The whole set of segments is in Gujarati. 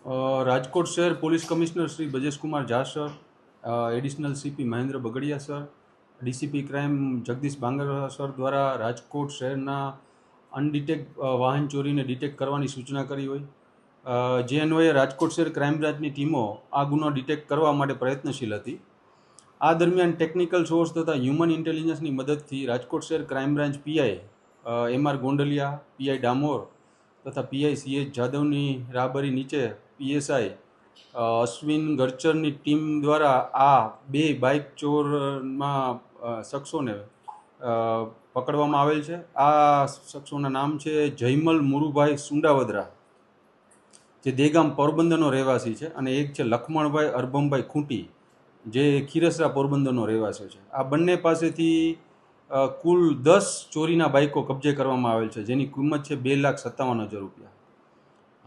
રાજકોટ શહેર police commissioner Shri Brajeshkumar Jha sir, additional CP Mahendra Bagadia sir, DCP crime Jagdish Bangra sir દ્વારા રાજકોટ શહેરના અનડિટેક્ટ વાહન ચોરીને ડિટેક્ટ કરવાની સૂચના કરી હોય, જે અન્વયે રાજકોટ શહેર ક્રાઇમ બ્રાન્ચની ટીમો આ ગુનો ડિટેક્ટ કરવા માટે પ્રયત્નશીલ હતી. આ દરમિયાન ટેકનિકલ સોર્સ તથા હ્યુમન ઇન્ટેલિજન્સની મદદથી રાજકોટ શહેર crime branch PI MR Gondaliya, PI Damor તથા પીઆઈ સીએચ જાદવની રાહબરી નીચે પીએસઆઈ અશ્વિન ગરચરની ટીમ દ્વારા આ બે બાઇક ચોરમાં શખ્સોને પકડવામાં આવેલ છે. આ શખ્સોના નામ છે જયમલ મુરુભાઈ સુંડાવદરા, જે દેગામ પોરબંદરનો રહેવાસી છે, અને એક છે લખમણભાઈ અરબમભાઈ ખૂંટી, જે ખીરસરા પોરબંદરનો રહેવાસી છે. આ બંને પાસેથી કુલ 10 ચોરીના બાઇકો કબજે કરવામાં આવેલ છે, જેની કિંમત છે 2,57,000 રૂપિયા.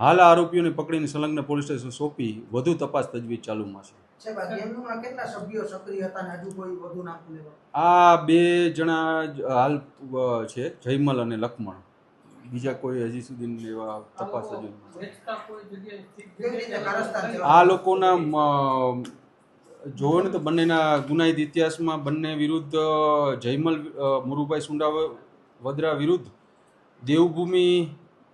હાલ આ આરોપીઓને પકડીને સંલગ્ન પોલીસ સ્ટેશન સોંપી વધુ તપાસ તજવીજ ચાલુમાં છે. આ 2 જણા હાલ છે, જયમલ અને લખમણ. બીજા કોઈ હજી સુધી એવા તપાસ હજુ. આ લોકોના જોવો ને તો બંનેના ગુનાહિત ઇતિહાસમાં બંને વિરુદ્ધ જયમલ મુરુભાઈ સુંડાવદરા વિરુદ્ધ દેવભૂમિ,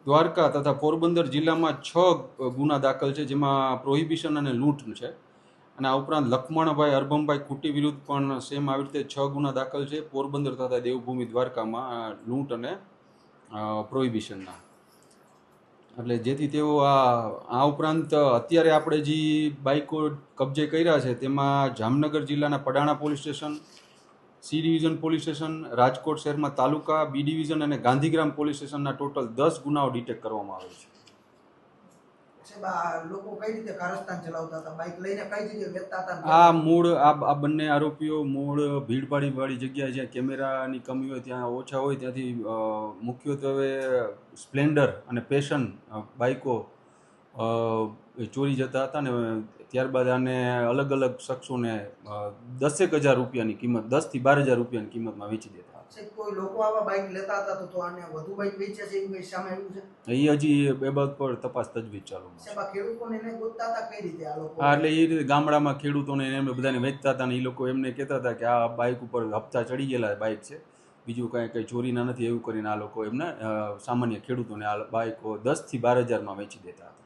દ્વારકા તથા પોરબંદર જિલ્લામાં 6 ગુના દાખલ છે, જેમાં પ્રોહિબિશન અને લૂંટ છે. અને આ ઉપરાંત લખમણભાઈ અરબમભાઈ ખૂટી વિરુદ્ધ પણ સેમ આવી રીતે 6 ગુના દાખલ છે, પોરબંદર તથા દેવભૂમિ દ્વારકામાં લૂંટ અને પ્રોહિબિશનના. એટલે જેથી તેઓ આ ઉપરાંત અત્યારે આપણે જે બાઇકો કબજે કર્યા છે તેમાં જામનગર જિલ્લાના Padana police station, C division police station, Rajkot શહેરમાં તાલુકા, બી ડિવિઝન અને ગાંધીગ્રામ પોલીસ સ્ટેશનના ટોટલ 10 ગુનાઓ ડિટેક્ટ કરવામાં આવે છે. આ બંને આરોપીઓ મૂળ ભીડભાડી જગ્યા જ્યાં કેમેરાની કમી હોય, ત્યાં ઓછા હોય, ત્યાંથી મુખ્યત્વે સ્પ્લેન્ડર અને પેશન બાઇકો ચોરી જતા હતા, ને ત્યારબાદ આને અલગ અલગ શખ્સોને 10,000 રૂપિયાની કિંમત, 10,000 થી 12,000 રૂપિયાની કિંમતમાં વેચી દેતા. કોઈ લોકો આવા બાઇક લેતા હતા તો આને વધુ બાઇક વેચ્યા છે એવું સામે આવ્યું છે? એ હજી એ બાબત પર તપાસ તજવીજ ચાલુ છે. ખેડૂતોને એને ગોતતા હતા કઈ રીતે આ લોકો? એટલે એ રીતે ગામડામાં ખેડૂતોને એમને બધાને વેચતા હતા, ને એ લોકો એમને કહેતા હતા કે આ બાઇક ઉપર હપ્તા ચડી ગયેલા બાઇક છે, બીજું કંઈ ચોરીના નથી, એવું કરીને આ લોકો એમને સામાન્ય ખેડૂતોને આ બાઇકો 10,000 થી 12,000માં વેચી દેતા હતા.